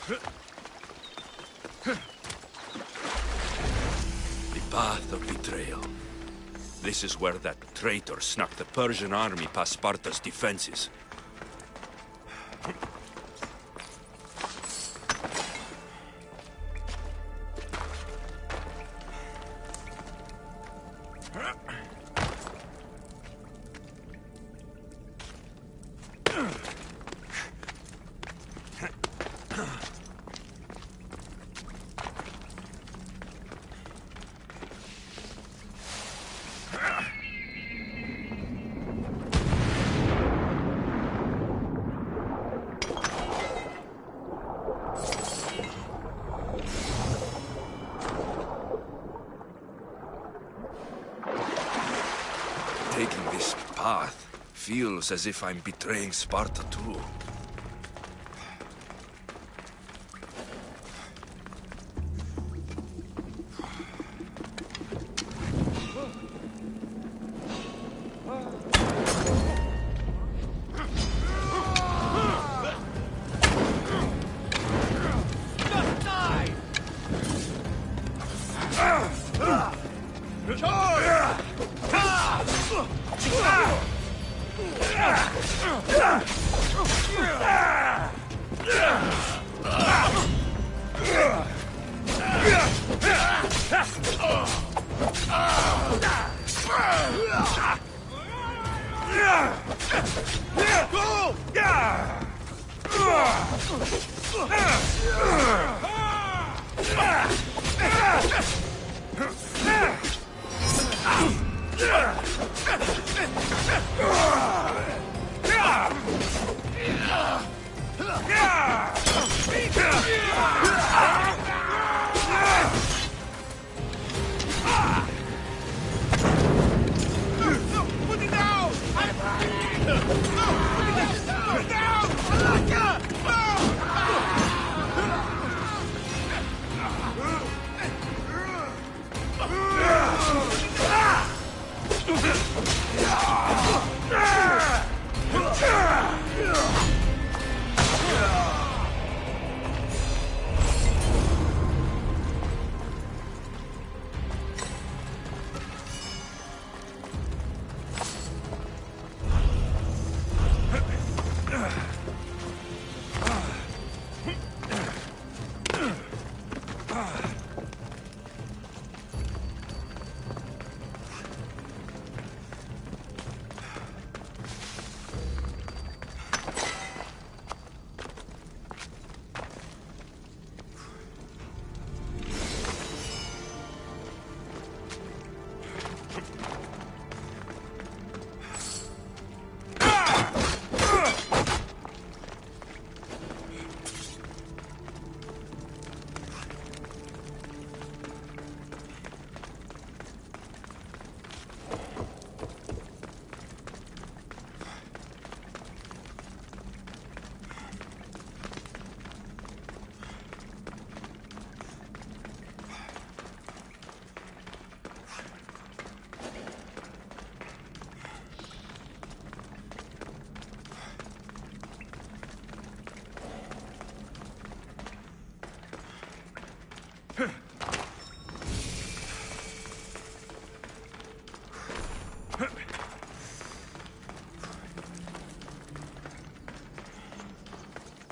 The path of betrayal. This is where that traitor snuck the Persian army past Sparta's defenses. Taking this path feels as if I'm betraying Sparta too.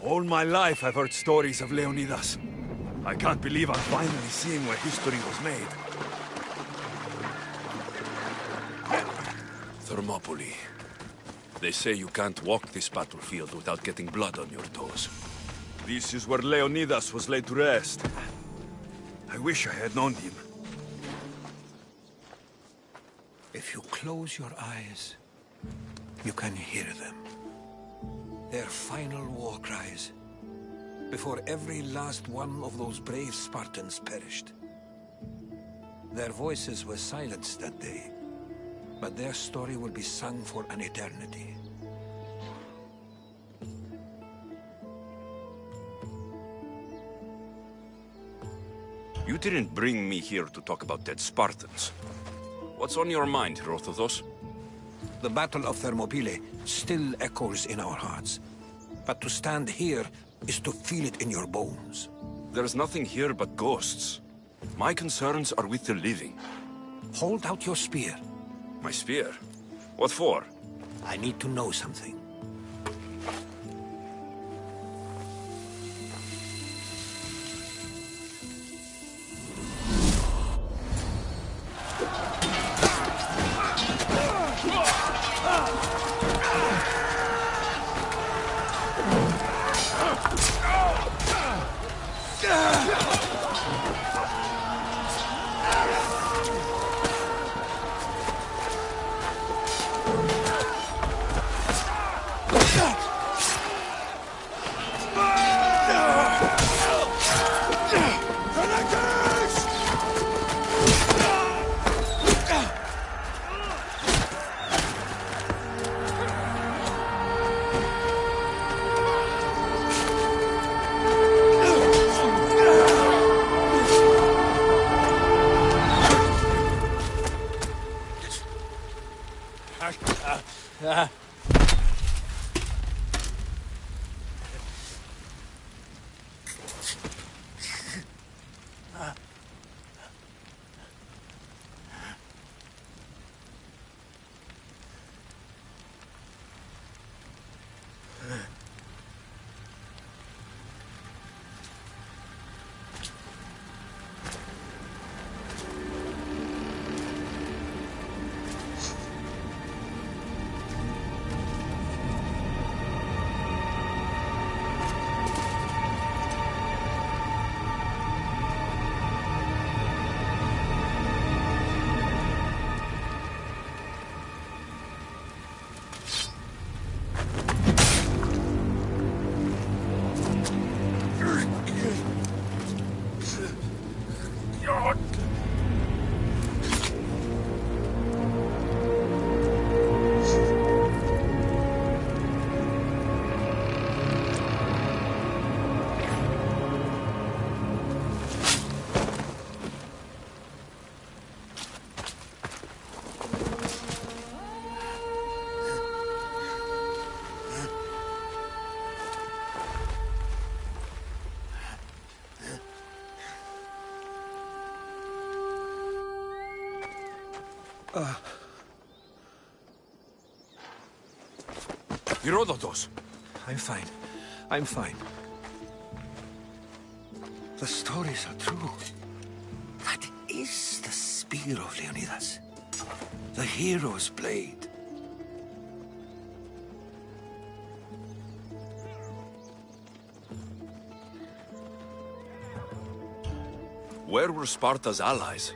All my life I've heard stories of Leonidas. I can't believe I'm finally seeing where history was made. Thermopylae. They say you can't walk this battlefield without getting blood on your toes. This is where Leonidas was laid to rest. I wish I had known him. If you close your eyes, you can hear them. Their final war cries, before every last one of those brave Spartans perished. Their voices were silenced that day, but their story will be sung for an eternity. You didn't bring me here to talk about dead Spartans. What's on your mind, Herodotus? The Battle of Thermopylae still echoes in our hearts. But to stand here, is to feel it in your bones. There's nothing here but ghosts. My concerns are with the living. Hold out your spear. My spear? What for? I need to know something. Herodotus! I'm fine. I'm fine. The stories are true. That is the spear of Leonidas. The hero's blade. Where were Sparta's allies?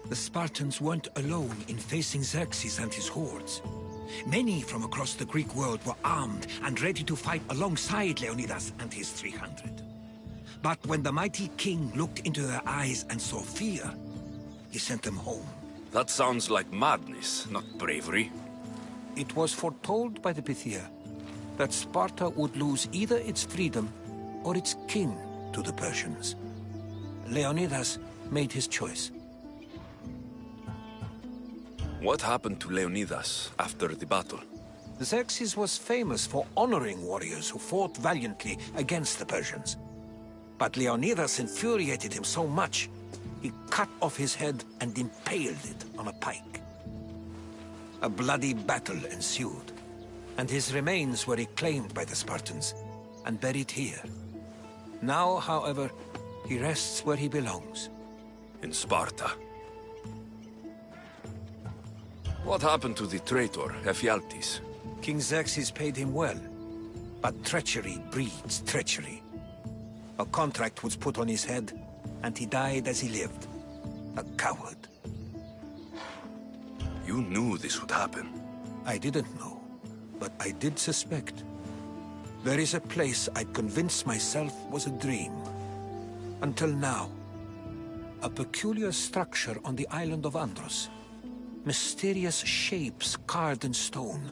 The Spartans weren't alone in facing Xerxes and his hordes. Many from across the Greek world were armed and ready to fight alongside Leonidas and his 300. But when the mighty king looked into their eyes and saw fear, he sent them home. That sounds like madness, not bravery. It was foretold by the Pythia that Sparta would lose either its freedom or its king to the Persians. Leonidas made his choice. What happened to Leonidas after the battle? Xerxes was famous for honoring warriors who fought valiantly against the Persians. But Leonidas infuriated him so much, he cut off his head and impaled it on a pike. A bloody battle ensued, and his remains were reclaimed by the Spartans and buried here. Now, however, he rests where he belongs. In Sparta. What happened to the traitor, Ephialtes? King Xerxes paid him well, but treachery breeds treachery. A contract was put on his head, and he died as he lived. A coward. You knew this would happen. I didn't know, but I did suspect. There is a place I'd convinced myself was a dream. Until now. A peculiar structure on the island of Andros. Mysterious shapes carved in stone.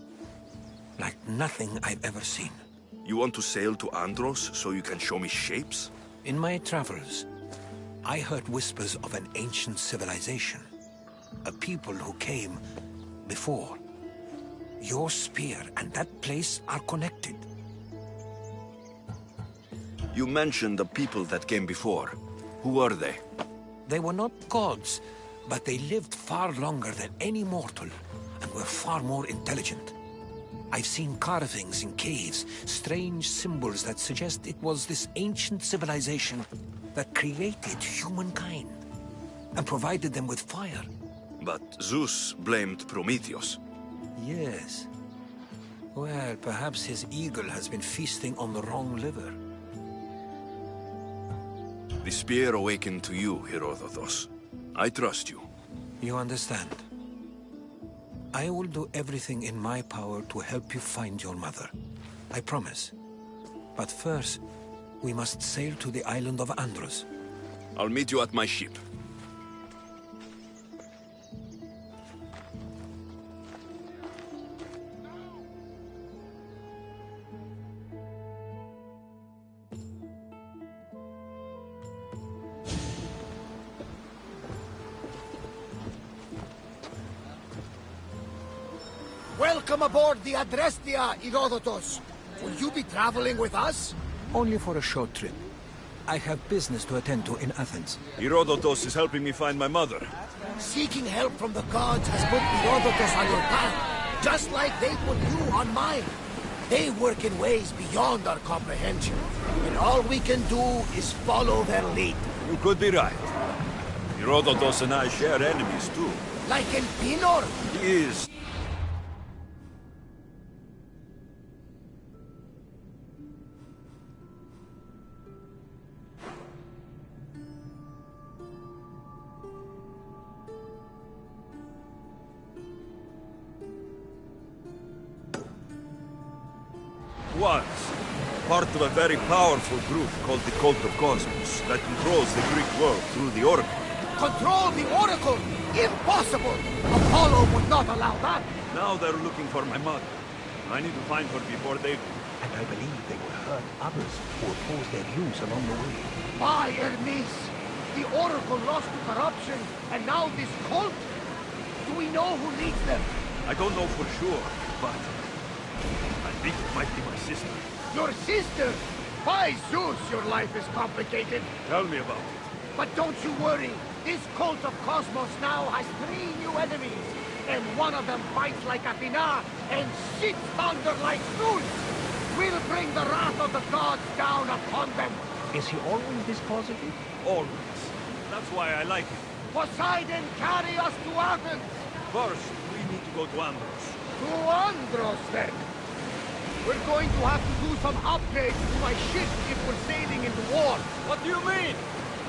Like nothing I've ever seen. You want to sail to Andros so you can show me shapes? In my travels, I heard whispers of an ancient civilization. A people who came before. Your spear and that place are connected. You mentioned the people that came before. Who are they? They were not gods, but they lived far longer than any mortal, and were far more intelligent. I've seen carvings in caves, strange symbols that suggest it was this ancient civilization that created humankind, and provided them with fire. But Zeus blamed Prometheus. Yes. Well, perhaps his eagle has been feasting on the wrong liver. The spear awakened to you, Herodotus. I trust you. You understand. I will do everything in my power to help you find your mother. I promise. But first, we must sail to the island of Andros. I'll meet you at my ship. Welcome aboard the Adrestia, Herodotus. Will you be traveling with us? Only for a short trip. I have business to attend to in Athens. Herodotus is helping me find my mother. Seeking help from the gods has put Herodotus on your path, just like they put you on mine. They work in ways beyond our comprehension, and all we can do is follow their lead. You could be right. Herodotus and I share enemies too. Like in Pinor? He is. Was part of a very powerful group called the Cult of Cosmos that controls the Greek world through the Oracle. Control the Oracle? Impossible! Apollo would not allow that! Now they're looking for my mother. I need to find her before they do. And I believe they will hurt others who oppose their views along the way. By Hermes! The Oracle lost to corruption, and now this cult? Do we know who leads them? I don't know for sure, but I think it might be my sister. Your sister? By Zeus, your life is complicated. Tell me about it. But don't you worry. This cult of Cosmos now has 3 new enemies. And one of them fights like Athena and shits thunder like Zeus. We'll bring the wrath of the gods down upon them. Is he always this positive? Always. That's why I like him. Poseidon, carry us to Athens. First, we need to go to Andros. To Andros, then. We're going to have to do some upgrades to my ship if we're sailing into war. What do you mean?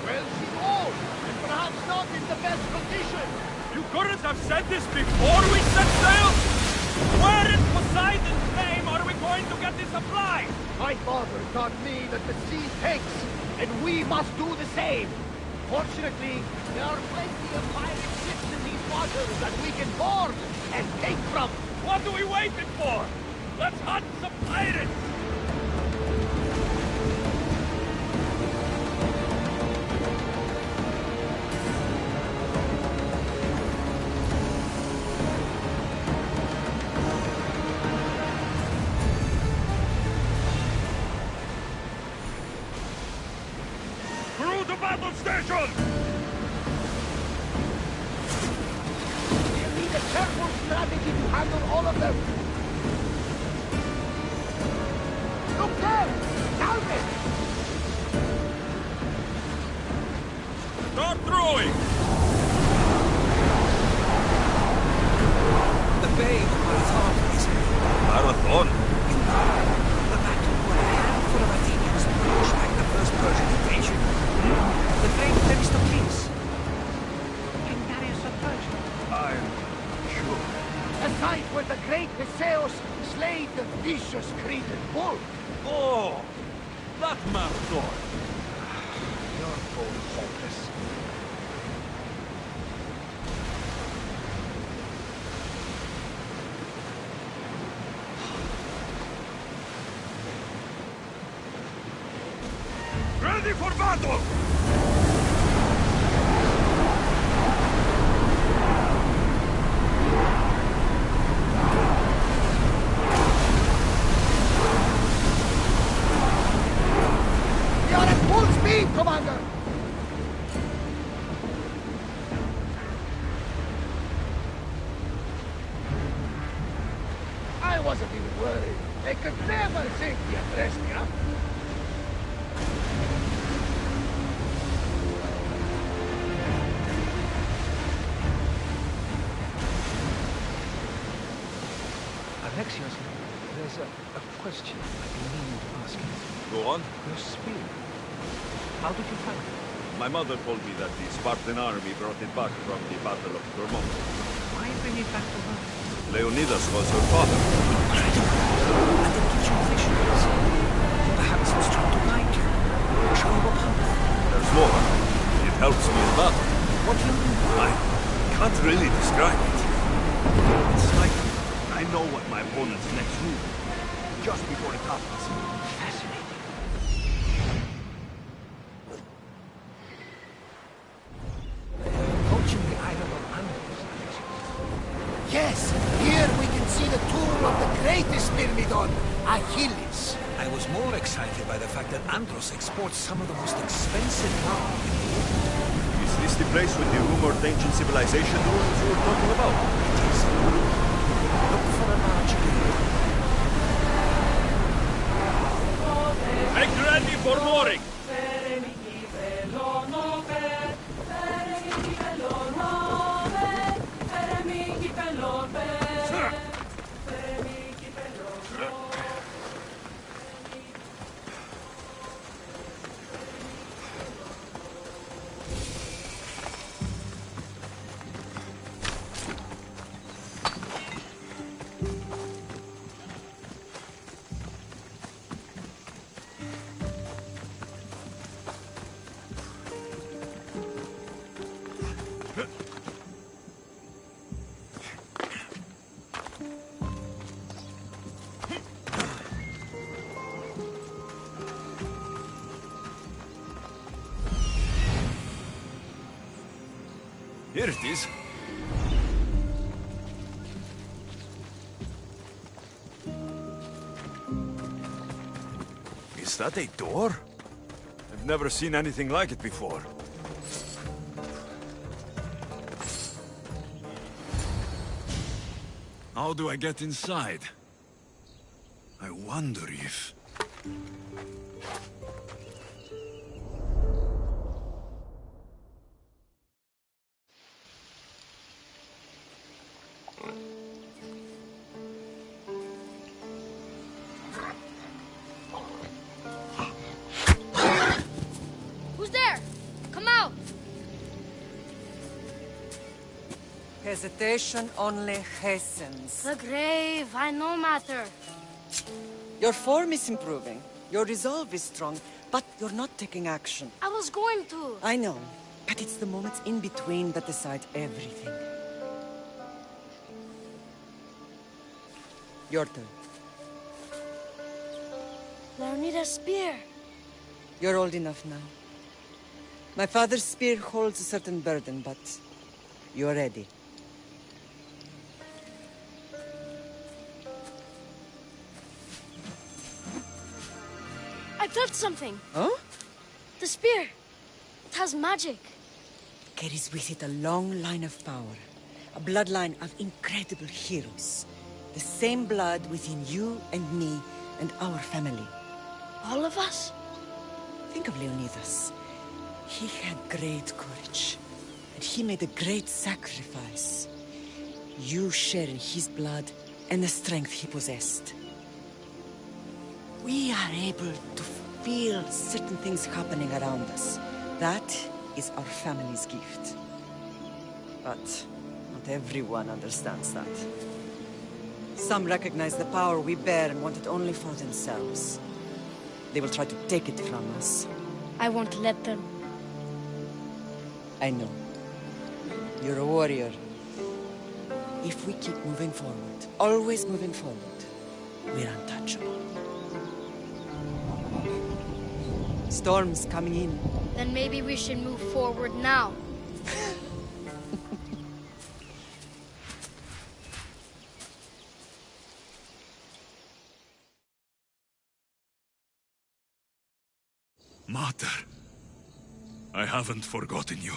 Well, she's old, and perhaps not in the best condition. You couldn't have said this before we set sail? Where in Poseidon's name are we going to get the supply? My father taught me that the sea takes, and we must do the same. Fortunately, there are plenty of pirate ships in these waters that we can board and take from. What are we waiting for? Let's hunt some pirates! Crew to battle station! We'll need a careful strategy to handle all of them. Look there! Down there! Start throwing! The Bay of Marathon is Marathon? the battle where a handful of Athenians pushed back the first Persian invasion. The great Themistocles. Can Darius of Persia? I'm sure. A site where the great Theseus slayed the vicious Cretan bull. Oh! That Marathon! You're both hopeless. Ready for battle! Lead, Commander! I wasn't even worried. They could never think the Adrestia. Alexios, there's a question I've been meaning to ask you. Go on. Your spear. How did you find it? My mother told me that the Spartan army brought it back from the Battle of Thermopylae. Why bring it back to her? Leonidas was her father. And it gives you visions. Perhaps it's trying to guide you. Show you a path. There's more. It helps me in battle. What do you mean? I can't really describe it. It's like I know what my opponent's next move is, just before it happens. Fascinating. Approaching the island of Andros, Alexios. Yes, here we can see the tomb of the greatest Myrmidon, Achilles. I was more excited by the fact that Andros exports some of the most expensive ore. Is this the place with the rumored ancient civilization ruins you were talking about? It is. Look for a large cave. Make ready for mooring! Here it is. Is that a door? I've never seen anything like it before. How do I get inside? I wonder if... Who's there? Come out! Hesitation only hastens. The grave, I no matter. Your form is improving. Your resolve is strong, but you're not taking action. I was going to. I know, but it's the moments in between that decide everything. Your turn. Leonidas' spear. You're old enough now. My father's spear holds a certain burden, but you're ready. I felt something. Huh? The spear. It has magic. Carries with it a long line of power. A bloodline of incredible heroes. The same blood within you and me and our family. All of us? Think of Leonidas. He had great courage. And he made a great sacrifice. You share in his blood and the strength he possessed. We are able to feel certain things happening around us. That is our family's gift. But not everyone understands that. Some recognize the power we bear and want it only for themselves. They will try to take it from us. I won't let them. I know. You're a warrior. If we keep moving forward, always moving forward, we're untouchable. Storm's coming in. Then maybe we should move forward now. Mater, I haven't forgotten you.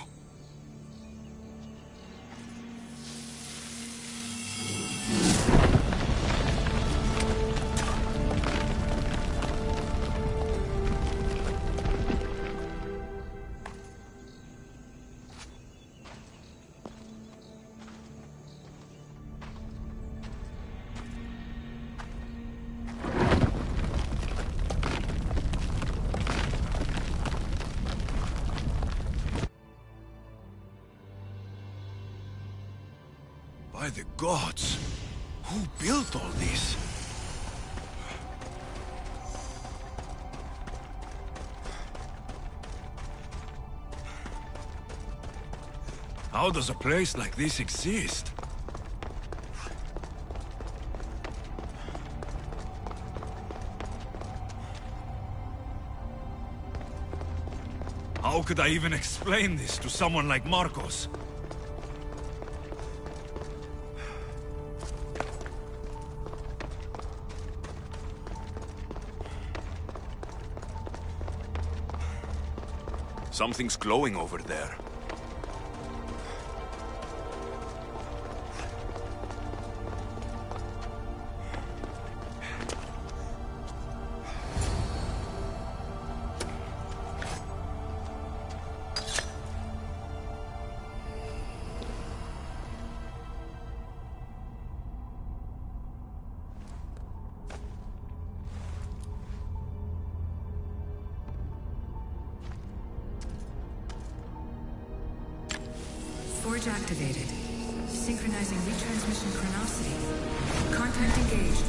By the gods! Who built all this? How does a place like this exist? How could I even explain this to someone like Marcos? Something's glowing over there. Forge activated. Synchronizing retransmission chronicity. Contact engaged.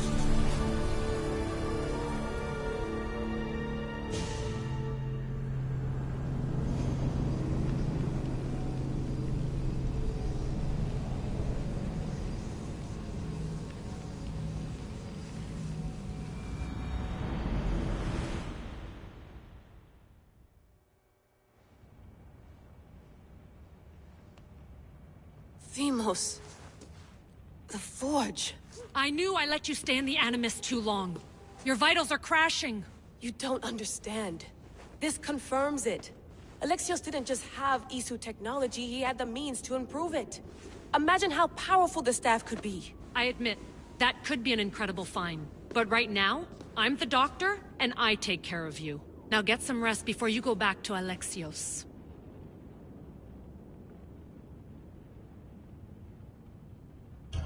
Themos. The Forge. I knew I let you stay in the Animus too long. Your vitals are crashing. You don't understand. This confirms it. Alexios didn't just have Isu technology, he had the means to improve it. Imagine how powerful the staff could be. I admit, that could be an incredible find. But right now, I'm the doctor, and I take care of you. Now get some rest before you go back to Alexios.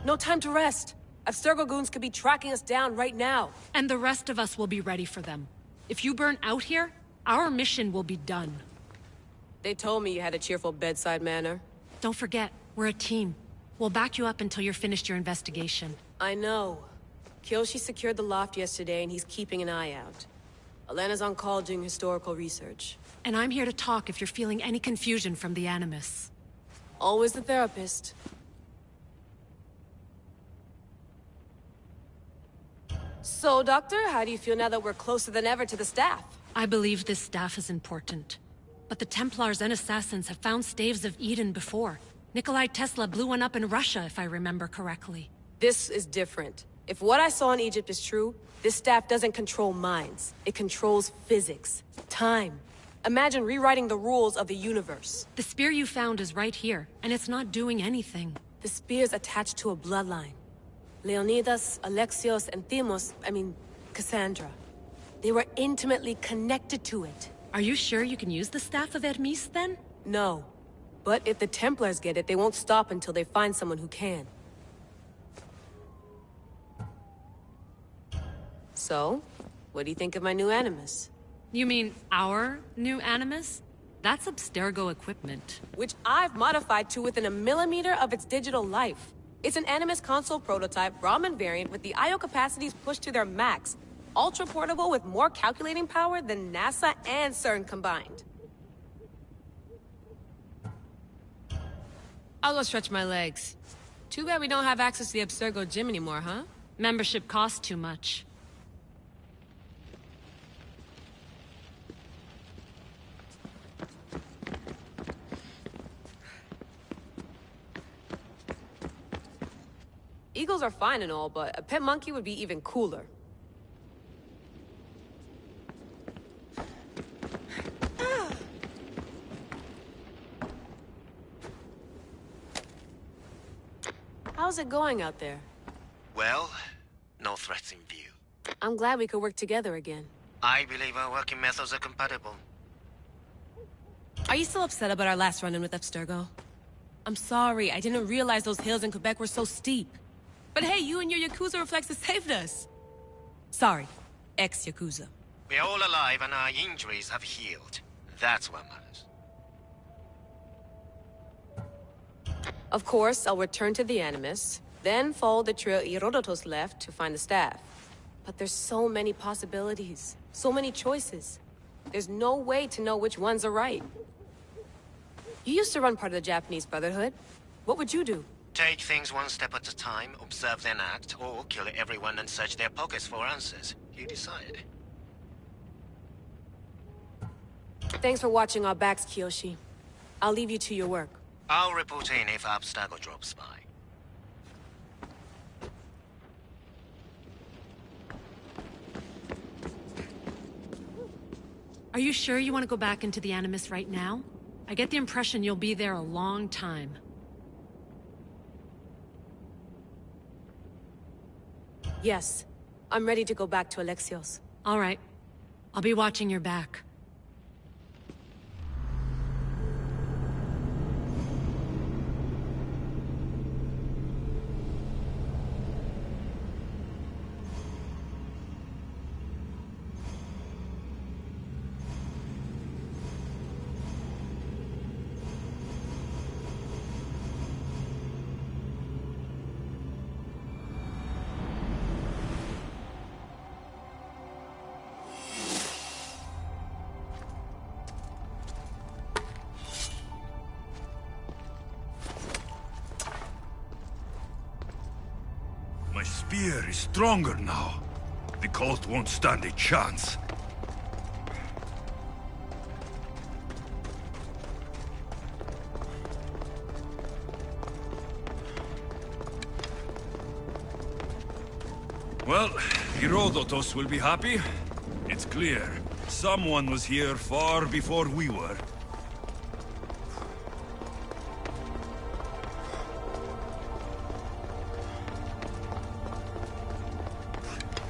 No time to rest. Abstergo goons could be tracking us down right now. And the rest of us will be ready for them. If you burn out here, our mission will be done. They told me you had a cheerful bedside manner. Don't forget, we're a team. We'll back you up until you're finished your investigation. I know. Kyoshi secured the loft yesterday and he's keeping an eye out. Alana's on call doing historical research. And I'm here to talk if you're feeling any confusion from the Animus. Always the therapist. So, Doctor, how do you feel now that we're closer than ever to the staff? I believe this staff is important. But the Templars and Assassins have found staves of Eden before. Nikolai Tesla blew one up in Russia, if I remember correctly. This is different. If what I saw in Egypt is true, this staff doesn't control minds. It controls physics, time. Imagine rewriting the rules of the universe. The spear you found is right here, and it's not doing anything. The spear's attached to a bloodline. Leonidas, Alexios, and Cassandra. They were intimately connected to it. Are you sure you can use the Staff of Hermes, then? No. But if the Templars get it, they won't stop until they find someone who can. So, what do you think of my new Animus? You mean our new Animus? That's Abstergo equipment. Which I've modified to within a millimeter of its digital life. It's an Animus console prototype, Raman variant, with the I/O capacities pushed to their max. Ultra-portable with more calculating power than NASA and CERN combined. I'll go stretch my legs. Too bad we don't have access to the Abstergo gym anymore, huh? Membership costs too much. Eagles are fine and all, but a pet monkey would be even cooler. How's it going out there? Well, no threats in view. I'm glad we could work together again. I believe our working methods are compatible. Are you still upset about our last run-in with Abstergo? I'm sorry, I didn't realize those hills in Quebec were so steep. But hey, you and your Yakuza reflexes saved us. Sorry, ex-Yakuza. We're all alive and our injuries have healed. That's what matters. Of course, I'll return to the Animus, then follow the trail Herodotus left to find the staff. But there's so many possibilities, so many choices. There's no way to know which ones are right. You used to run part of the Japanese Brotherhood. What would you do? Take things one step at a time, observe then act, or kill everyone and search their pockets for answers. You decide. Thanks for watching our backs, Kiyoshi. I'll leave you to your work. I'll report in if Abstergo drops by. Are you sure you want to go back into the Animus right now? I get the impression you'll be there a long time. Yes. I'm ready to go back to Alexios. All right. I'll be watching your back. My spear is stronger now. The cult won't stand a chance. Well, Herodotus will be happy. It's clear. Someone was here far before we were.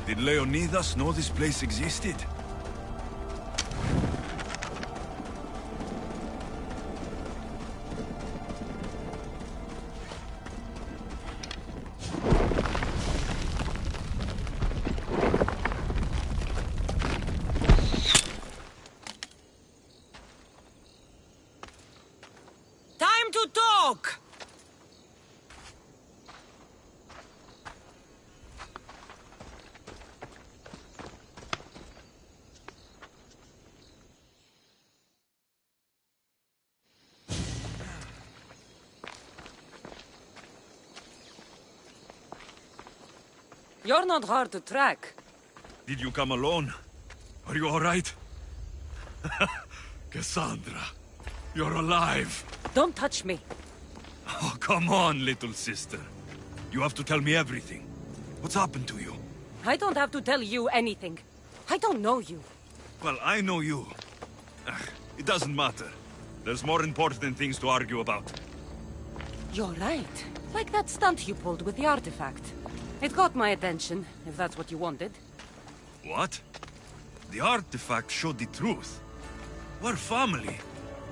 Did Leonidas know this place existed? Time to talk! You're not hard to track. Did you come alone? Are you all right? Cassandra, you're alive. Don't touch me. Oh, come on, little sister. You have to tell me everything. What's happened to you? I don't have to tell you anything. I don't know you. Well, I know you. It doesn't matter. There's more important things to argue about. You're right. Like that stunt you pulled with the artifact. It got my attention, if that's what you wanted. What? The artifact showed the truth. We're family.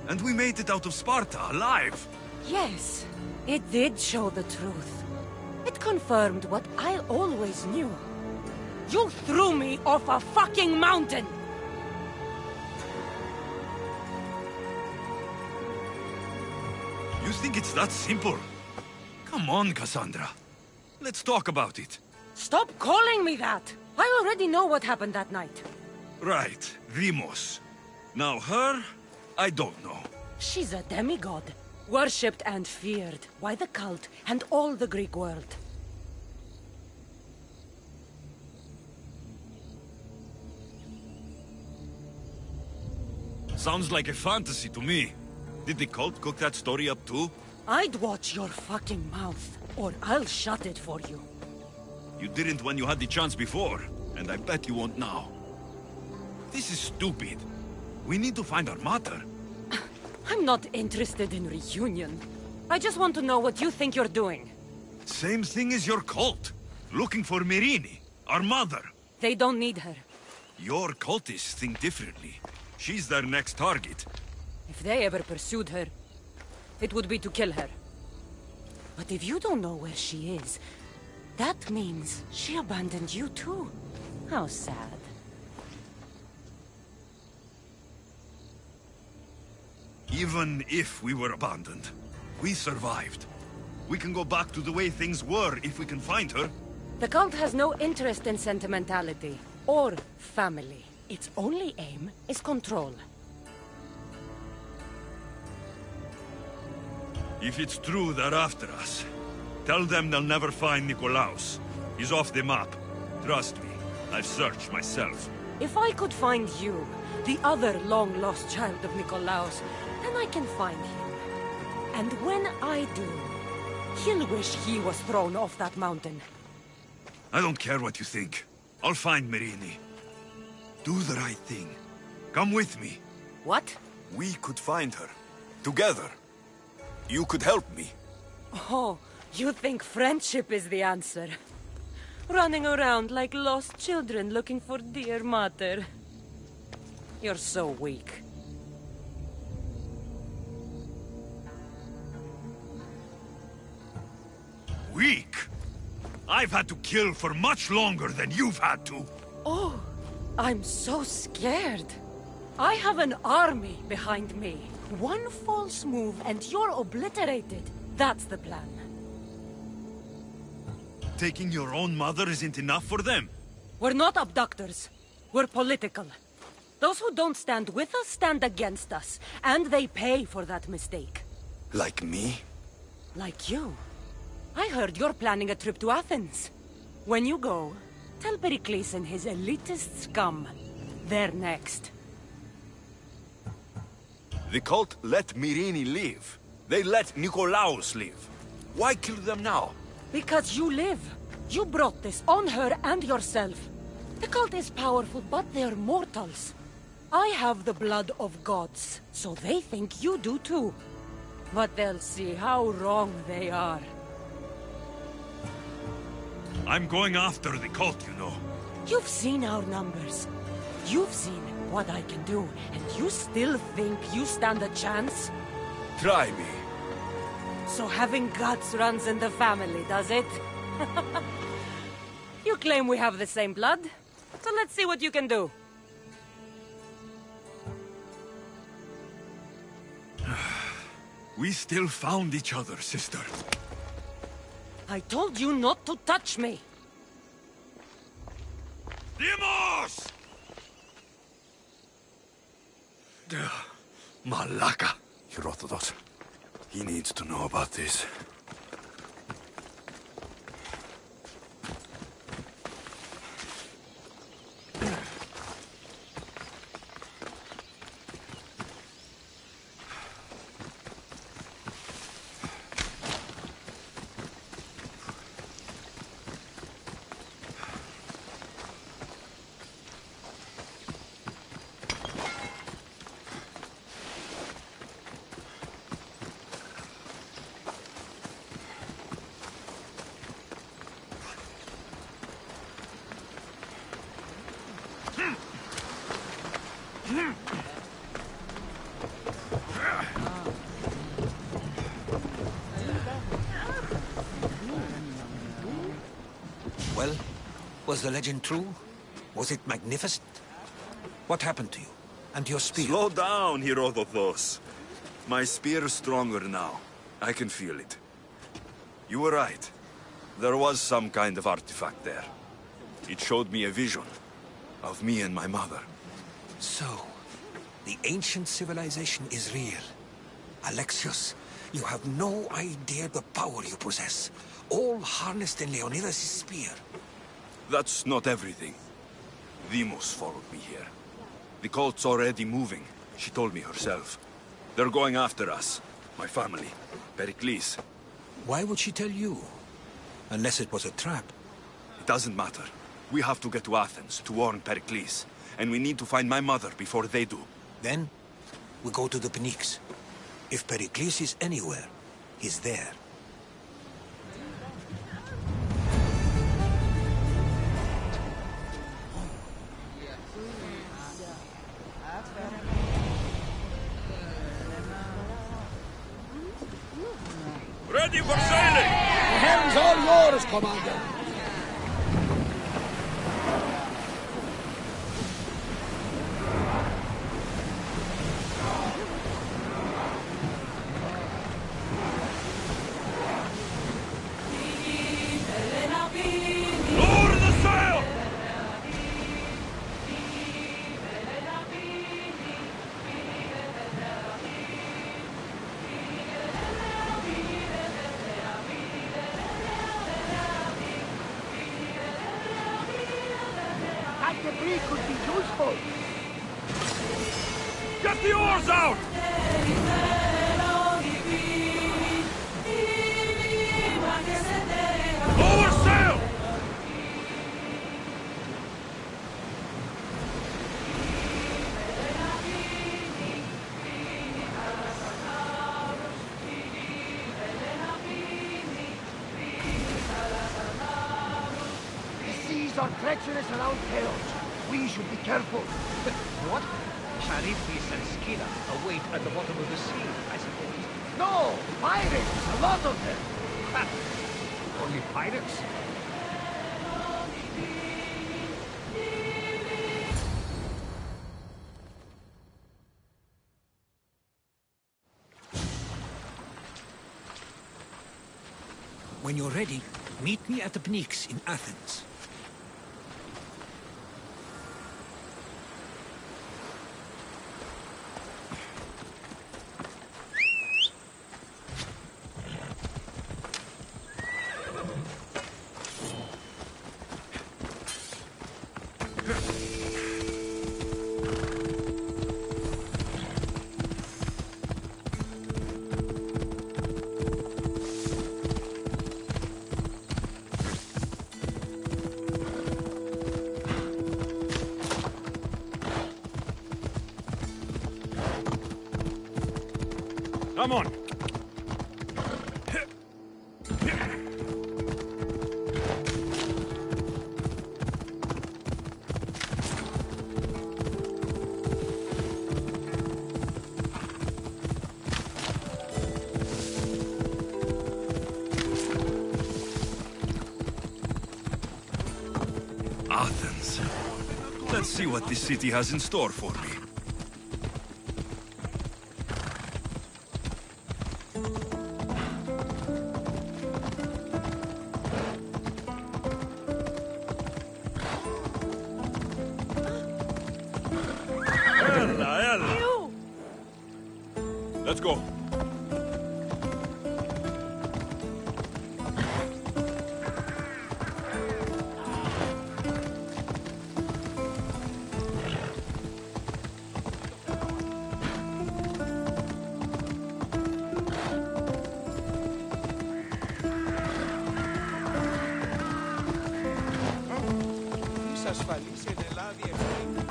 And we made it out of Sparta, alive. Yes, it did show the truth. It confirmed what I always knew. You threw me off a fucking mountain! You think it's that simple? Come on, Cassandra. Let's talk about it. Stop calling me that! I already know what happened that night. Right, Rimos. Now her, I don't know. She's a demigod. Worshipped and feared by the cult and all the Greek world. Sounds like a fantasy to me. Did the cult cook that story up too? I'd watch your fucking mouth, or I'll shut it for you. You didn't when you had the chance before, and I bet you won't now. This is stupid. We need to find our mater. I'm not interested in reunion. I just want to know what you think you're doing. Same thing as your cult. Looking for Myrrine, our mother. They don't need her. Your cultists think differently. She's their next target. If they ever pursued her, it would be to kill her. But if you don't know where she is, that means she abandoned you too. How sad. Even if we were abandoned, we survived. We can go back to the way things were if we can find her. The cult has no interest in sentimentality or family. Its only aim is control. If it's true they're after us, tell them they'll never find Nikolaos. He's off the map. Trust me, I've searched myself. If I could find you, the other long-lost child of Nikolaos, then I can find him. And when I do, he'll wish he was thrown off that mountain. I don't care what you think. I'll find Myrrine. Do the right thing. Come with me. What? We could find her. Together. You could help me. Oh, you think friendship is the answer? Running around like lost children looking for dear mother. You're so weak. Weak? I've had to kill for much longer than you've had to. Oh, I'm so scared. I have an army behind me. One false move and you're obliterated. That's the plan. Taking your own mother isn't enough for them? We're not abductors. We're political. Those who don't stand with us stand against us. And they pay for that mistake. Like me? Like you. I heard you're planning a trip to Athens. When you go, tell Pericles and his elitist scum. They're next. The cult let Myrrine live. They let Nikolaos live. Why kill them now? Because you live. You brought this on her and yourself. The cult is powerful, but they're mortals. I have the blood of gods, so they think you do too. But they'll see how wrong they are. I'm going after the cult, you know. You've seen our numbers. You've seen what I can do, and you still think you stand a chance? Try me. So having guts runs in the family, does it? You claim we have the same blood, so let's see what you can do. We still found each other, sister. I told you not to touch me. Dimos! Malaka. Herodotus. He needs to know about this. Well, was the legend true? Was it magnificent? What happened to you? And your spear? Slow down, Herodotus. My spear's stronger now. I can feel it. You were right. There was some kind of artifact there. It showed me a vision of me and my mother. So, the ancient civilization is real. Alexios, you have no idea the power you possess. All harnessed in Leonidas' spear. That's not everything. Demos followed me here. The cult's already moving. She told me herself. They're going after us. My family. Pericles. Why would she tell you? Unless it was a trap. It doesn't matter. We have to get to Athens to warn Pericles. And we need to find my mother before they do. Then, we go to the Pnyx. If Pericles is anywhere, he's there. Ready for sailing! The helm's all yours, Commander. Lower the sail! That debris could be useful. Get the oars out! Lower sail! The seas are treacherous around Chaos. We should be careful. What? Charybdis and Scylla await at the bottom of the sea, I suppose. No! Pirates! A lot of them! Ha! Only pirates? When you're ready, meet me at the Pnyx in Athens. Come on! Athens. Let's see what this city has in store for me. Let's go.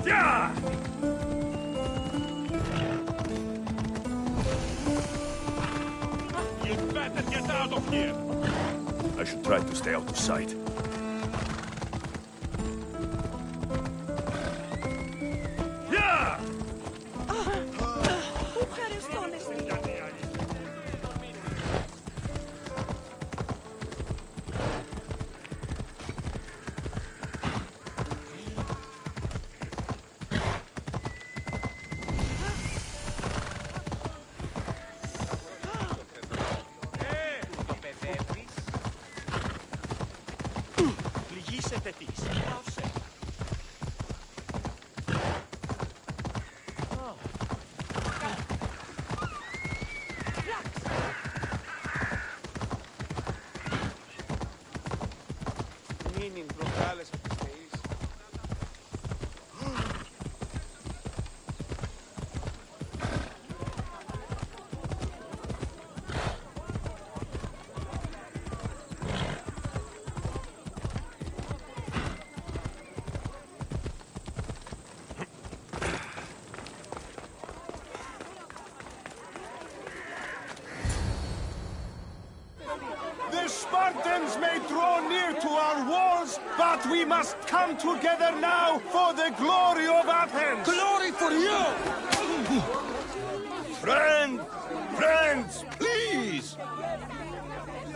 Yeah! You'd better get out of here! I should try to stay out of sight. Yeah! Spartans may draw near to our walls, but we must come together now for the glory of Athens! Glory for you! Friends, please!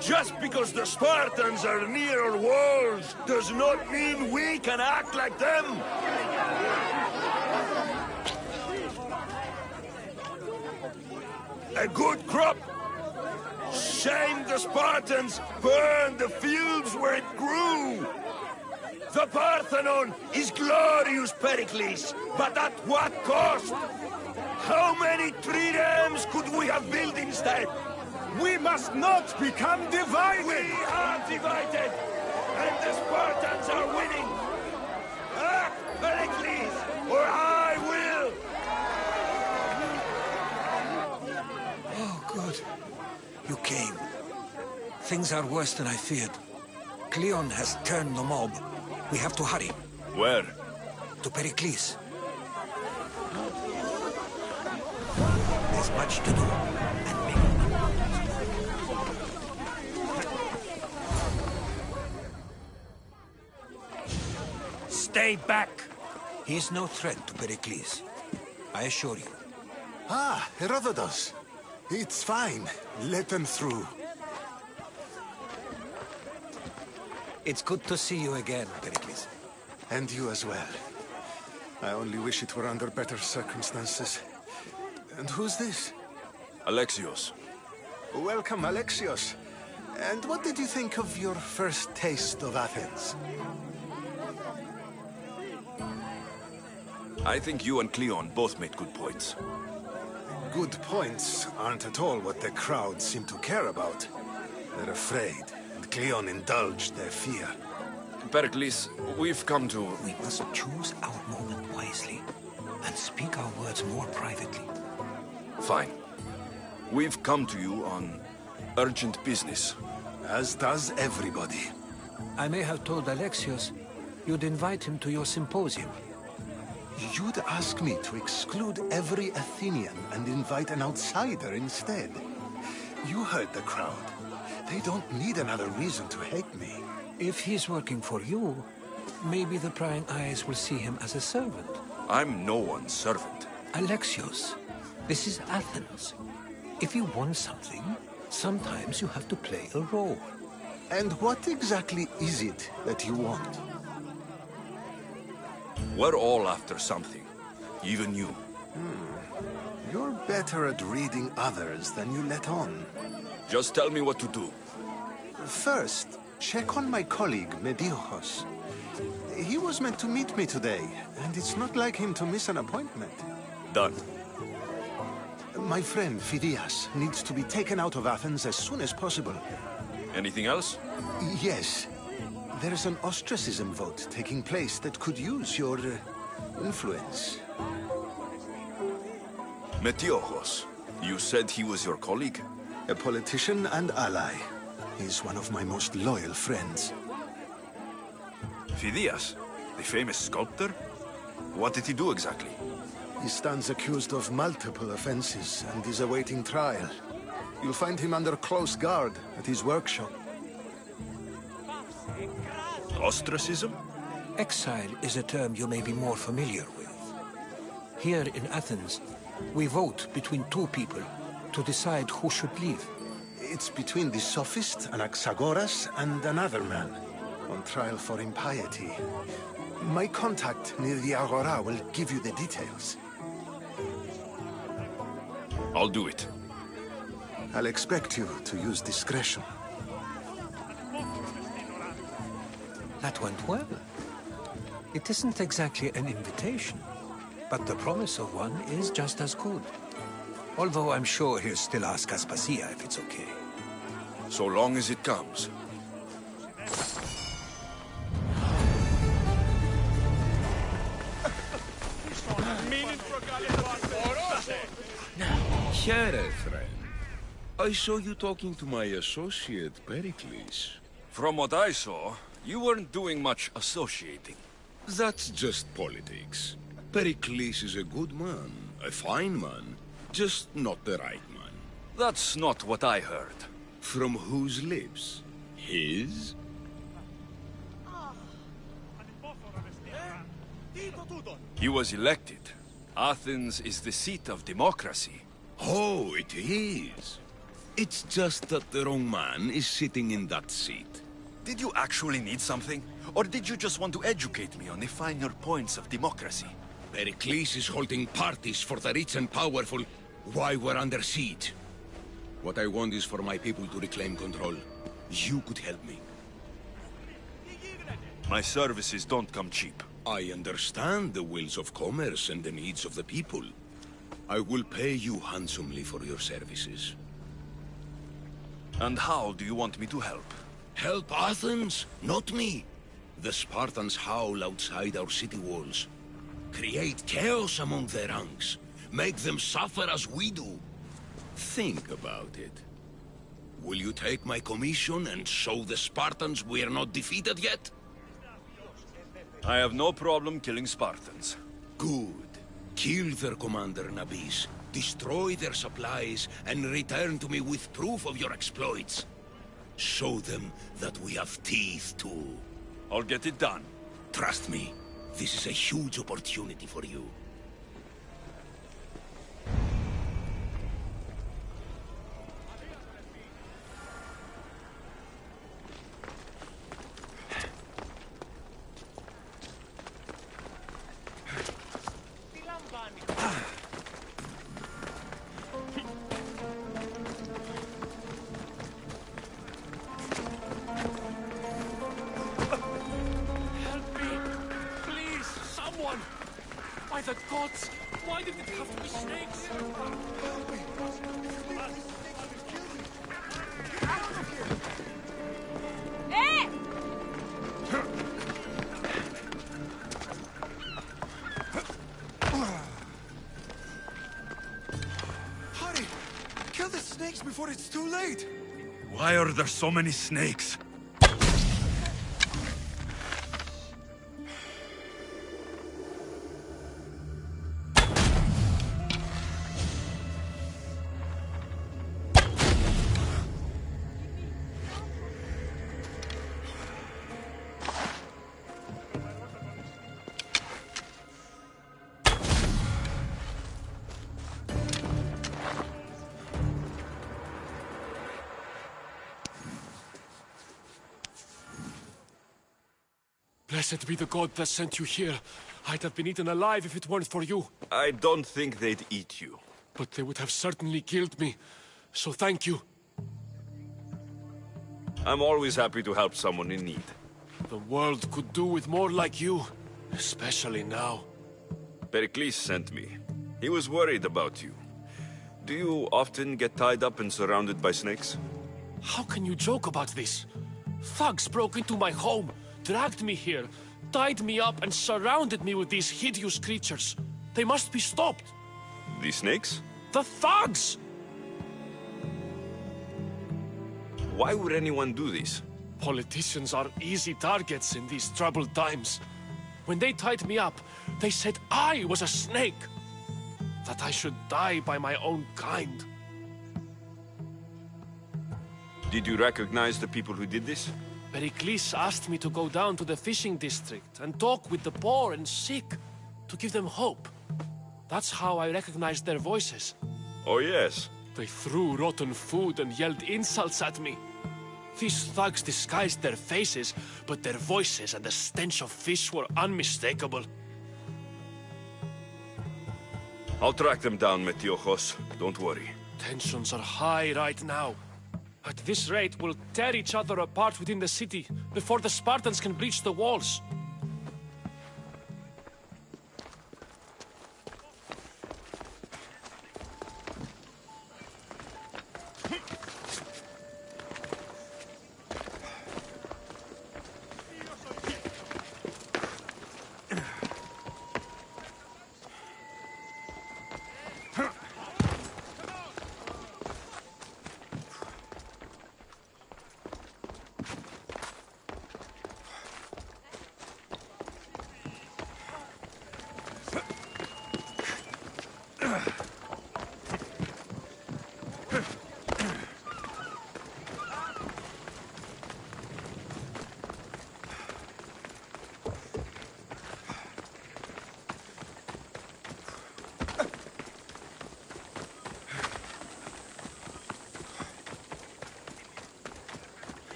Just because the Spartans are near our walls does not mean we can act like them! A good crop! Shame the Spartans burned the fields where it grew! The Parthenon is glorious, Pericles, but at what cost? How many triremes could we have built instead? We must not become divided! We are divided! And the Spartans are winning! Act, Pericles, or I will! Oh, good. You came. Things are worse than I feared. Cleon has turned the mob. We have to hurry. Where? To Pericles. There's much to do, and many Stay back! He's no threat to Pericles. I assure you. Ah, Herodotus. It's fine. Let them through. It's good to see you again, Pericles. And you as well. I only wish it were under better circumstances. And who's this? Alexios. Welcome, Alexios. And what did you think of your first taste of Athens? I think you and Cleon both made good points. Good points aren't at all what the crowd seem to care about. They're afraid, and Cleon indulged their fear. Pericles, we've come to... We must choose our moment wisely, and speak our words more privately. Fine. We've come to you on urgent business. As does everybody. I may have told Alexios you'd invite him to your symposium. You'd ask me to exclude every Athenian and invite an outsider instead. You heard the crowd. They don't need another reason to hate me. If he's working for you, maybe the prying eyes will see him as a servant. I'm no one's servant. Alexios, this is Athens. If you want something, sometimes you have to play a role. And what exactly is it that you want? We're all after something. Even you. You're better at reading others than you let on. Just tell me what to do. First, check on my colleague, Mediochos. He was meant to meet me today, and it's not like him to miss an appointment. Done. My friend, Phidias, needs to be taken out of Athens as soon as possible. Anything else? Yes. There's an ostracism vote taking place that could use your influence. Metiochos. You said he was your colleague? A politician and ally. He's one of my most loyal friends. Phidias, the famous sculptor? What did he do exactly? He stands accused of multiple offenses and is awaiting trial. You'll find him under close guard at his workshop. Ostracism? Exile is a term you may be more familiar with. Here in Athens, we vote between two people to decide who should leave. It's between the sophist, Anaxagoras, and another man, on trial for impiety. My contact near the Agora will give you the details. I'll do it. I'll expect you to use discretion. That went well. It isn't exactly an invitation, but the promise of one is just as good. Although I'm sure he'll still ask Aspasia if it's okay. So long as it comes. Here, friend. I saw you talking to my associate, Pericles. From what I saw, you weren't doing much associating. That's just politics. Pericles is a good man, a fine man, just not the right man. That's not what I heard. From whose lips? His? He was elected. Athens is the seat of democracy. Oh, it is. It's just that the wrong man is sitting in that seat. Did you actually need something? Or did you just want to educate me on the finer points of democracy? Pericles is holding parties for the rich and powerful while we're under siege. What I want is for my people to reclaim control. You could help me. My services don't come cheap. I understand the wills of commerce and the needs of the people. I will pay you handsomely for your services. And how do you want me to help? Help Athens, not me. The Spartans howl outside our city walls. Create chaos among their ranks. Make them suffer as we do. Think about it. Will you take my commission and show the Spartans we are not defeated yet? I have no problem killing Spartans. Good. Kill their commander, Nabis. Destroy their supplies and return to me with proof of your exploits. Show them that we have teeth too. I'll get it done. Trust me, this is a huge opportunity for you. By the gods! Why did it have to be snakes? Help me! Hey! Hurry! Kill the snakes before it's too late! Why are there so many snakes? Blessed be the god that sent you here. I'd have been eaten alive if it weren't for you. I don't think they'd eat you. But they would have certainly killed me. So thank you. I'm always happy to help someone in need. The world could do with more like you. Especially now. Pericles sent me. He was worried about you. Do you often get tied up and surrounded by snakes? How can you joke about this? Thugs broke into my home, dragged me here, tied me up and surrounded me with these hideous creatures. They must be stopped. The snakes? The thugs! Why would anyone do this? Politicians are easy targets in these troubled times. When they tied me up, they said I was a snake. That I should die by my own kind. Did you recognize the people who did this? Pericles asked me to go down to the fishing district and talk with the poor and sick, to give them hope. That's how I recognized their voices. Oh, yes. They threw rotten food and yelled insults at me. These thugs disguised their faces, but their voices and the stench of fish were unmistakable. I'll track them down, Metiochos. Don't worry. Tensions are high right now. At this rate, we'll tear each other apart within the city before the Spartans can breach the walls.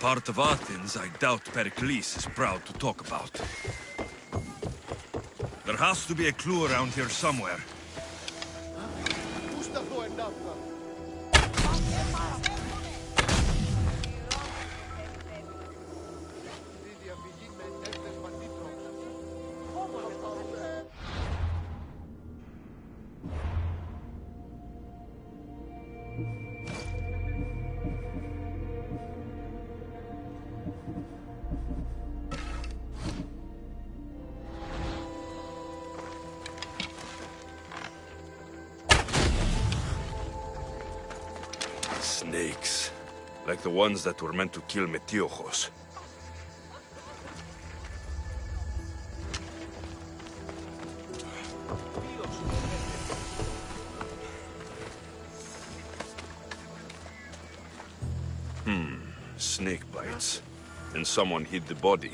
part of Athens I doubt Pericles is proud to talk about. There has to be a clue around here somewhere. Snakes. Like the ones that were meant to kill Metiochos. Snake bites. And someone hid the body.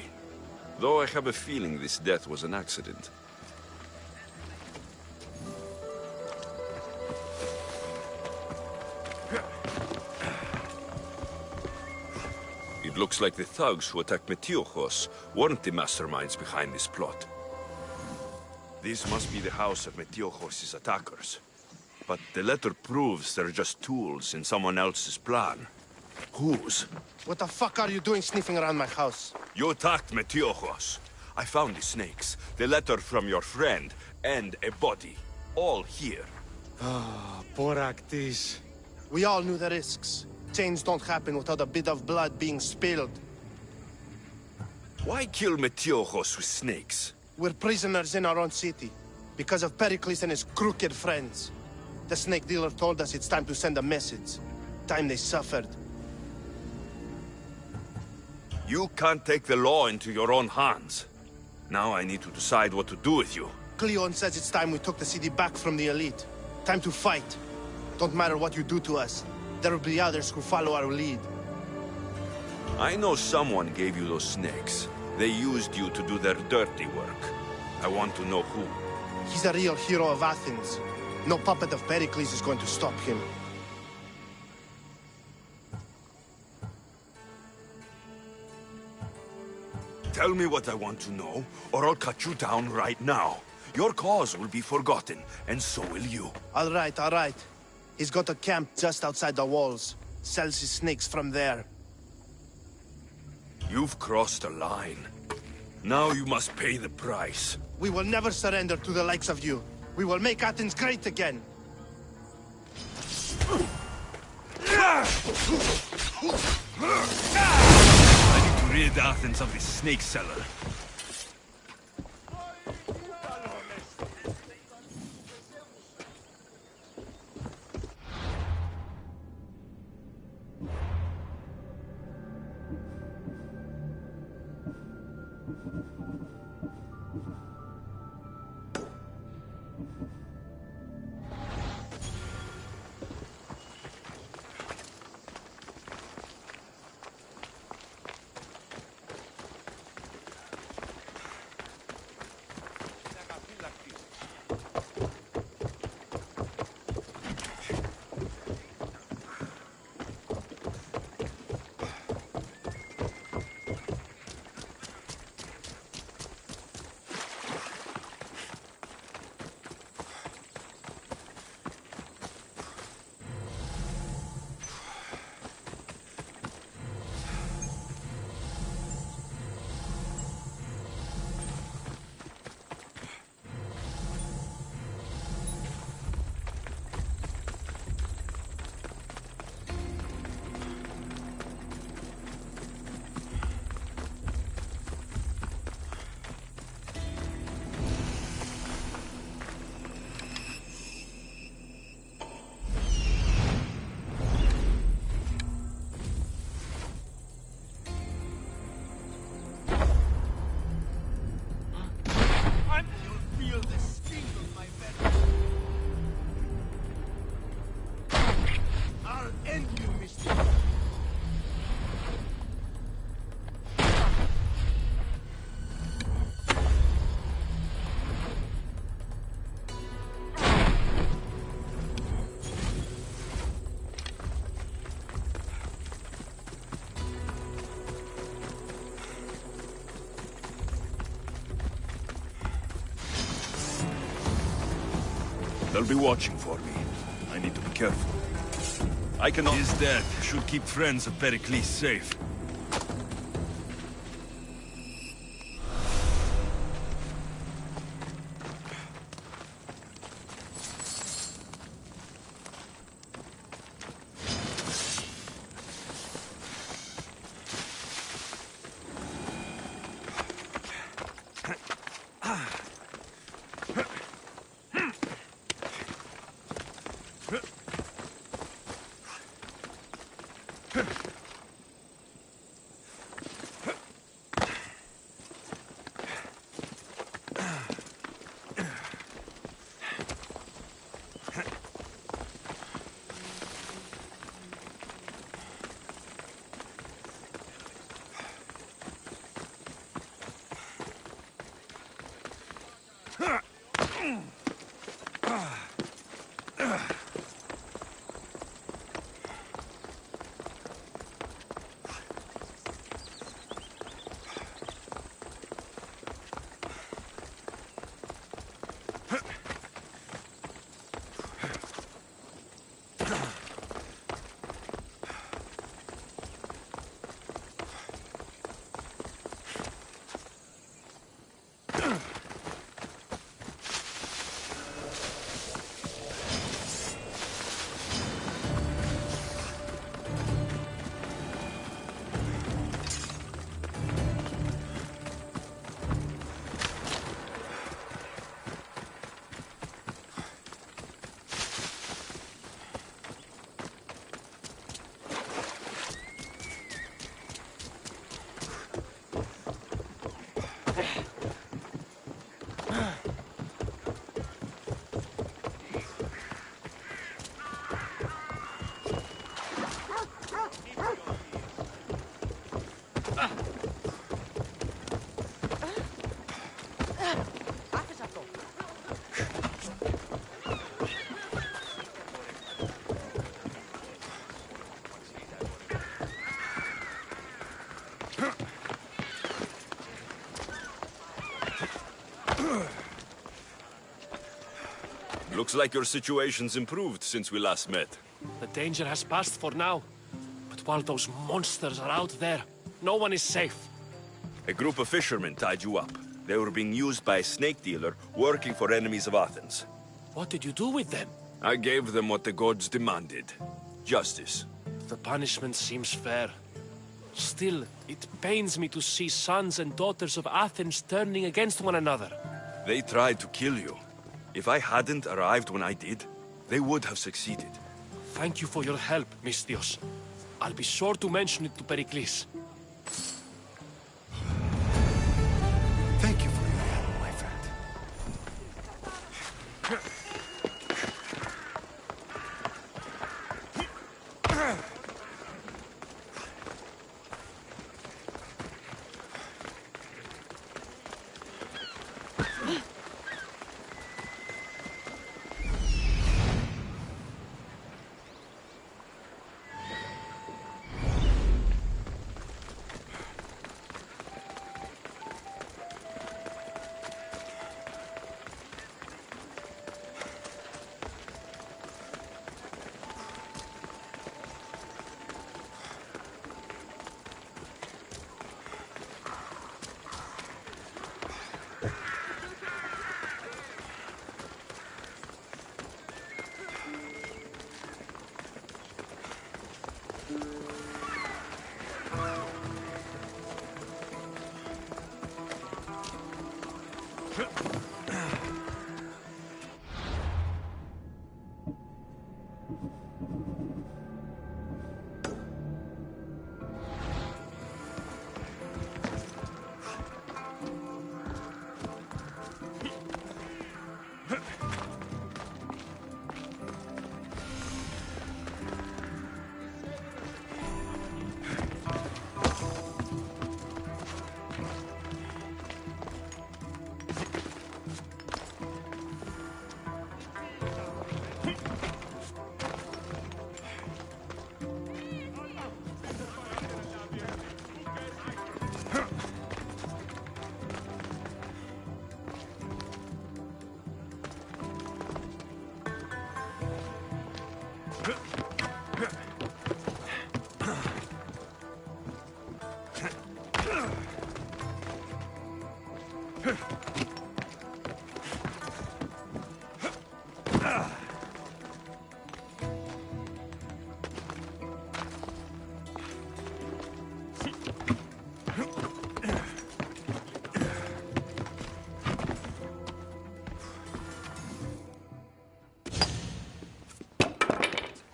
Though I have a feeling this death was an accident. It looks like the thugs who attacked Metiochos weren't the masterminds behind this plot. This must be the house of Metiochos' attackers. But the letter proves they're just tools in someone else's plan. Whose? What the fuck are you doing sniffing around my house? You attacked Metiochos. I found the snakes, the letter from your friend, and a body. All here. Ah, poor Actis. We all knew the risks. Change don't happen without a bit of blood being spilled. Why kill Metiochos with snakes? We're prisoners in our own city, because of Pericles and his crooked friends. The snake dealer told us it's time to send a message. Time they suffered. You can't take the law into your own hands. Now I need to decide what to do with you. Cleon says it's time we took the city back from the elite. Time to fight. Don't matter what you do to us. There will be others who follow our lead. I know someone gave you those snakes. They used you to do their dirty work. I want to know who. He's a real hero of Athens. No puppet of Pericles is going to stop him. Tell me what I want to know, or I'll cut you down right now. Your cause will be forgotten, and so will you. All right, all right. He's got a camp just outside the walls. Sells his snakes from there. You've crossed a line. Now you must pay the price. We will never surrender to the likes of you. We will make Athens great again. I need to rid Athens of this snake seller. They'll be watching for me. I need to be careful. I cannot... His death should keep friends of Pericles safe. Looks like your situation's improved since we last met. The danger has passed for now. But while those monsters are out there, no one is safe. A group of fishermen tied you up. They were being used by a snake dealer working for enemies of Athens. What did you do with them? I gave them what the gods demanded. Justice. The punishment seems fair. Still, it pains me to see sons and daughters of Athens turning against one another. They tried to kill you. If I hadn't arrived when I did, they would have succeeded. Thank you for your help, Misthios. I'll be sure to mention it to Pericles. Thank you for your help, my friend.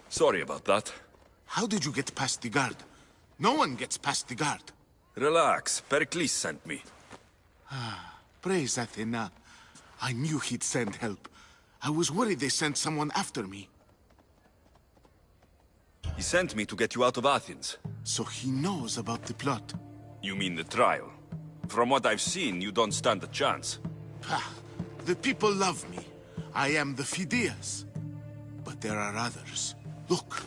Sorry about that. How did you get past the guard? No one gets past the guard. Relax. Pericles sent me. Praise Athena. I knew he'd send help. I was worried they sent someone after me. He sent me to get you out of Athens. So he knows about the plot. You mean the trial? From what I've seen, you don't stand a chance. The people love me. I am the Phidias. But there are others. Look.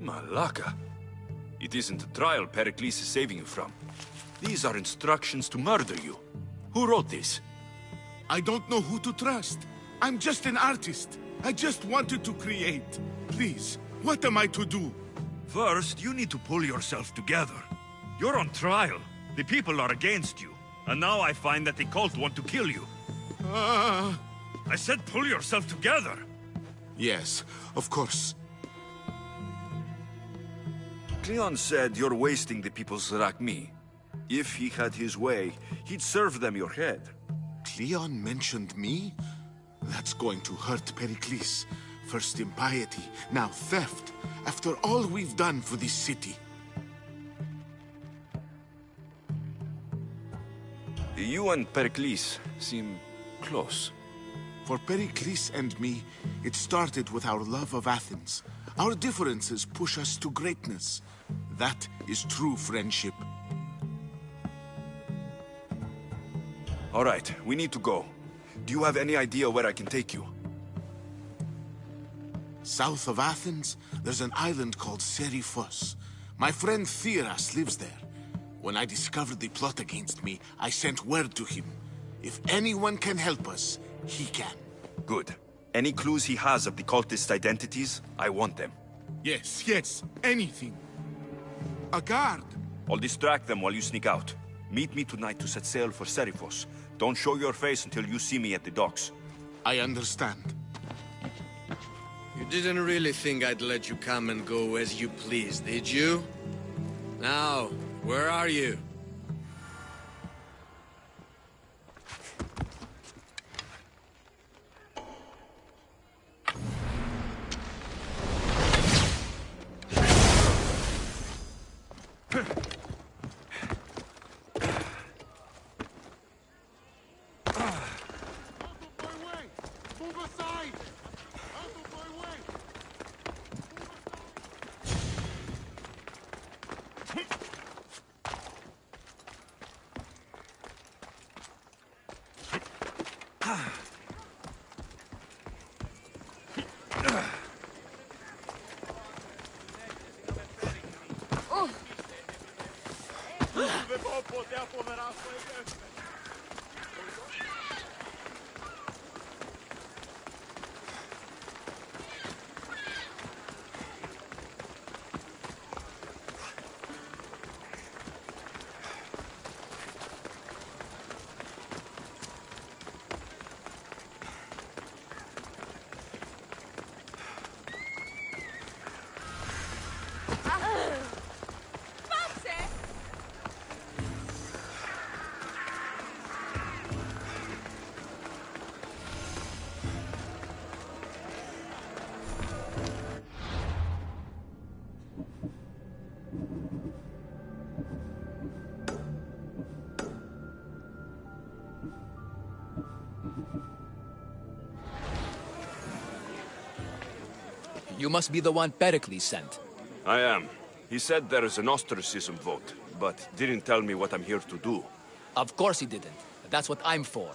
Malaka. It isn't a trial Pericles is saving you from. These are instructions to murder you. Who wrote this? I don't know who to trust. I'm just an artist. I just wanted to create. Please, what am I to do? First, you need to pull yourself together. You're on trial. The people are against you. And now I find that the cult want to kill you. I said pull yourself together. Yes, of course. Cleon said you're wasting the people's Rakmi. If he had his way, he'd serve them your head. Cleon mentioned me? That's going to hurt Pericles. First impiety, now theft. After all we've done for this city. You and Pericles seem close. For Pericles and me, it started with our love of Athens. Our differences push us to greatness. That is true friendship. All right, we need to go. Do you have any idea where I can take you? South of Athens, there's an island called Seriphos. My friend Theras lives there. When I discovered the plot against me, I sent word to him. If anyone can help us, he can. Good. Any clues he has of the cultist identities, I want them. Yes, anything. A guard. I'll distract them while you sneak out. Meet me tonight to set sail for Seriphos. Don't show your face until you see me at the docks. I understand. You didn't really think I'd let you come and go as you please, did you? Now, where are you? You must be the one Pericles sent. I am. He said there is an ostracism vote, but didn't tell me what I'm here to do. Of course he didn't. That's what I'm for.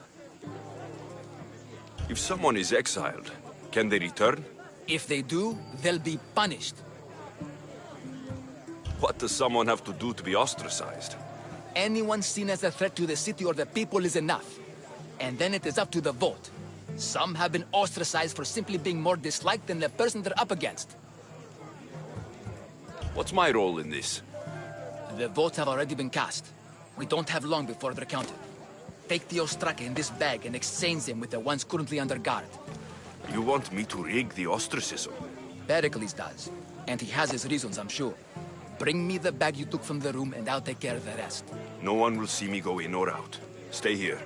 If someone is exiled, can they return? If they do, they'll be punished. What does someone have to do to be ostracized? Anyone seen as a threat to the city or the people is enough. And then it is up to the vote. Some have been ostracized for simply being more disliked than the person they're up against. What's my role in this? The votes have already been cast. We don't have long before they're counted. Take the Ostraka in this bag and exchange them with the ones currently under guard. You want me to rig the ostracism? Pericles does. And he has his reasons, I'm sure. Bring me the bag you took from the room and I'll take care of the rest. No one will see me go in or out. Stay here.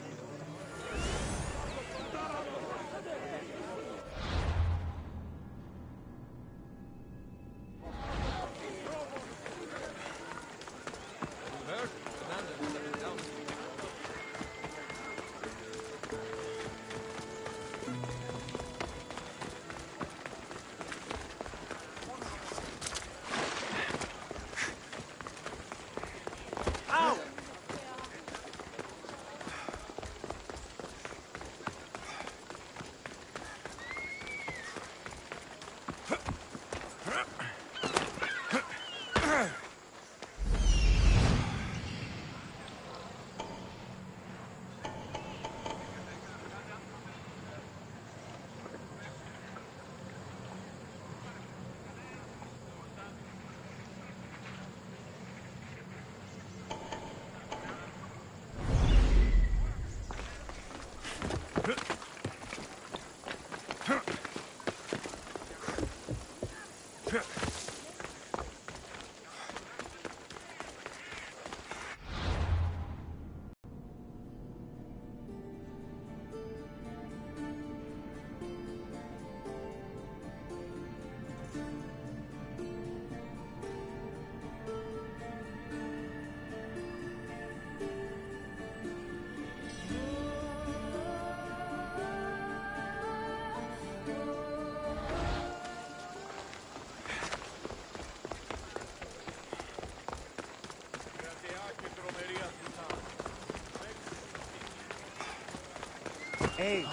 Hey.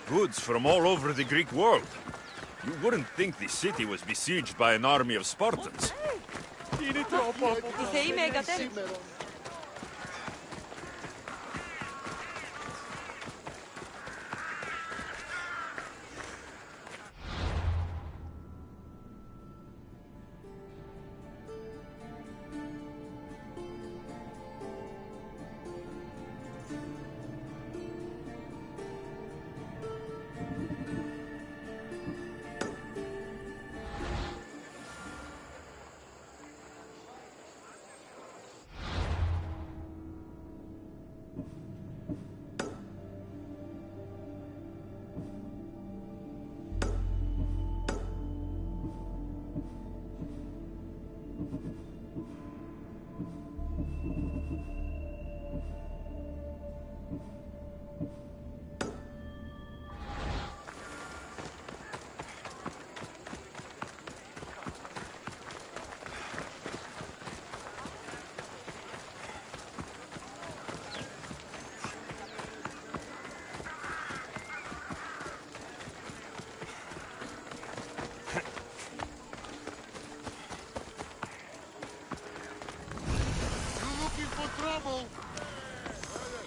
Goods from all over the Greek world. You wouldn't think the city was besieged by an army of Spartans.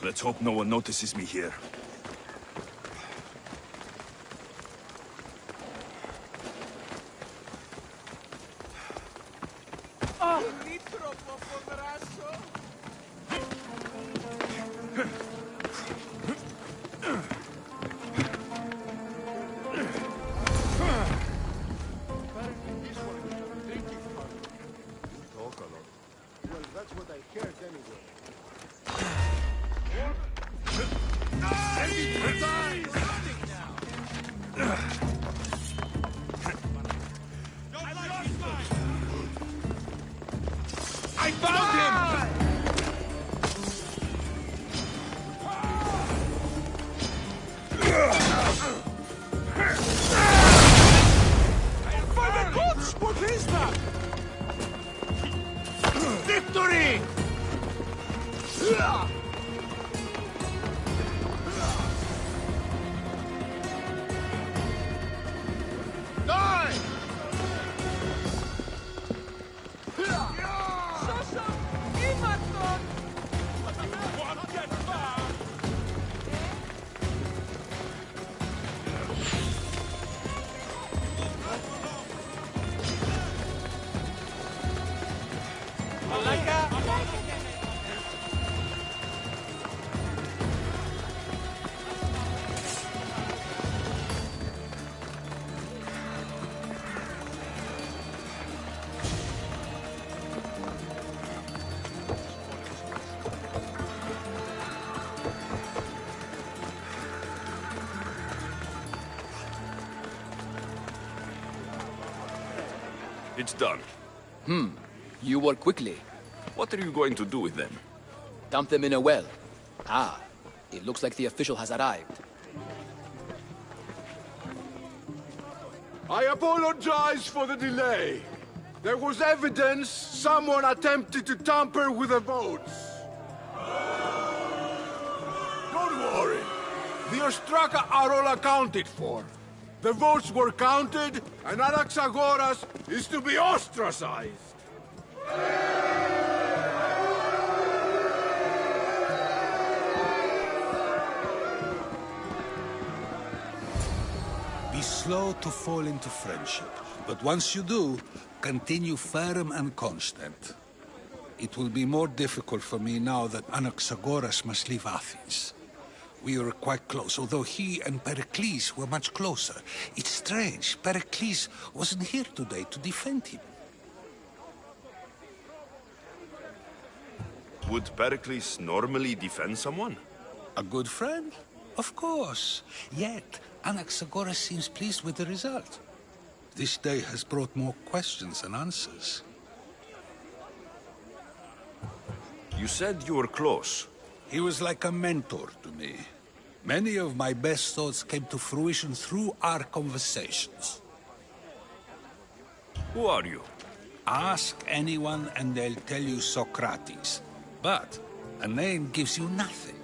Let's hope no one notices me here. It's done. You work quickly. What are you going to do with them? Dump them in a well. Ah, it looks like the official has arrived. I apologize for the delay. There was evidence someone attempted to tamper with the votes. Don't worry. The Ostraka are all accounted for. The votes were counted, and Anaxagoras is to be ostracized. Be slow to fall into friendship, but once you do, continue firm and constant. It will be more difficult for me now that Anaxagoras must leave Athens. We were quite close, although he and Pericles were much closer. It's strange, Pericles wasn't here today to defend him. Would Pericles normally defend someone? A good friend? Of course. Yet, Anaxagoras seems pleased with the result. This day has brought more questions than answers. You said you were close. He was like a mentor to me. Many of my best thoughts came to fruition through our conversations. Who are you? Ask anyone and they'll tell you Socrates. But a name gives you nothing.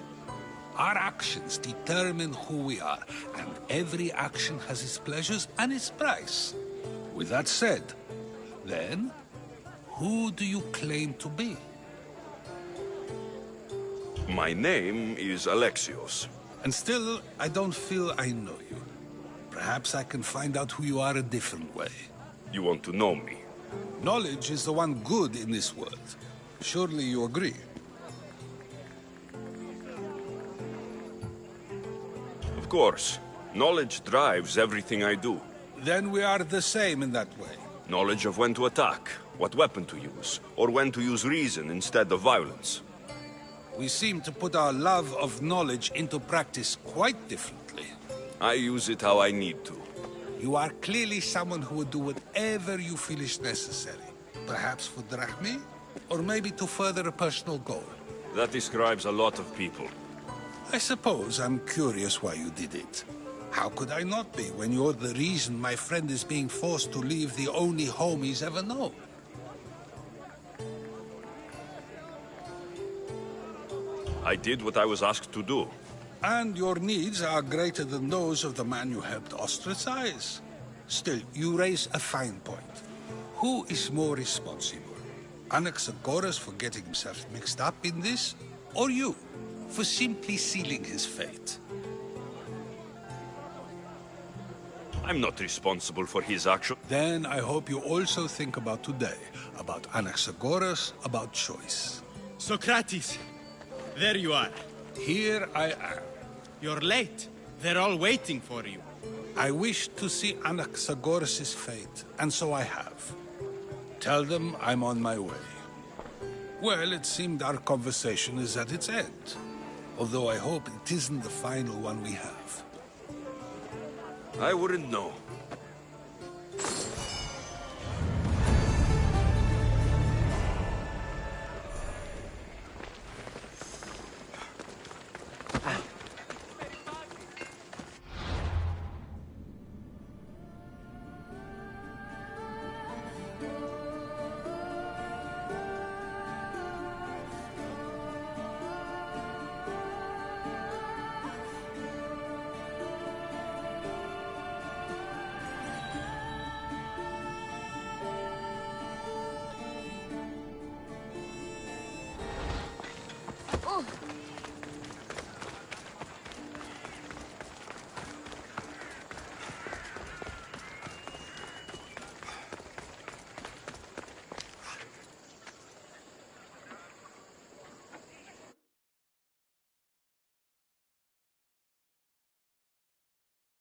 Our actions determine who we are, and every action has its pleasures and its price. With that said, then, who do you claim to be? My name is Alexios. And still, I don't feel I know you. Perhaps I can find out who you are a different way. You want to know me? Knowledge is the one good in this world. Surely you agree? Of course. Knowledge drives everything I do. Then we are the same in that way. Knowledge of when to attack, what weapon to use, or when to use reason instead of violence. We seem to put our love of knowledge into practice quite differently. I use it how I need to. You are clearly someone who would do whatever you feel is necessary. Perhaps for drachmae, or maybe to further a personal goal. That describes a lot of people. I suppose I'm curious why you did it. How could I not be when you're the reason my friend is being forced to leave the only home he's ever known? I did what I was asked to do. And your needs are greater than those of the man you helped ostracize. Still, you raise a fine point. Who is more responsible? Anaxagoras for getting himself mixed up in this? Or you, for simply sealing his fate? I'm not responsible for his action. Then I hope you also think about today, about Anaxagoras, about choice. Socrates! There you are. Here I am. You're late. They're all waiting for you. I wish to see Anaxagoras' fate, and so I have. Tell them I'm on my way. Well, it seemed our conversation is at its end. Although I hope it isn't the final one we have. I wouldn't know.